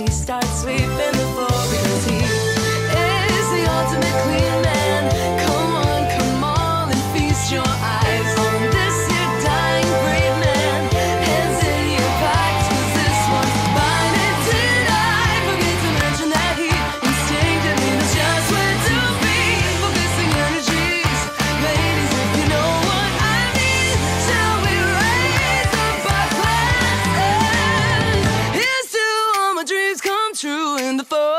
he starts sweeping the floor because he is the ultimate clean man. Come on and feast your eyes on this here dying great man. Hands in your pockets 'cause this one's mine. And did I forget to mention that he instinctively knows just where to be? Focusing energies, ladies, you know what I mean. Shall we raise up our glass? Here's to all my dreams come true in the fall.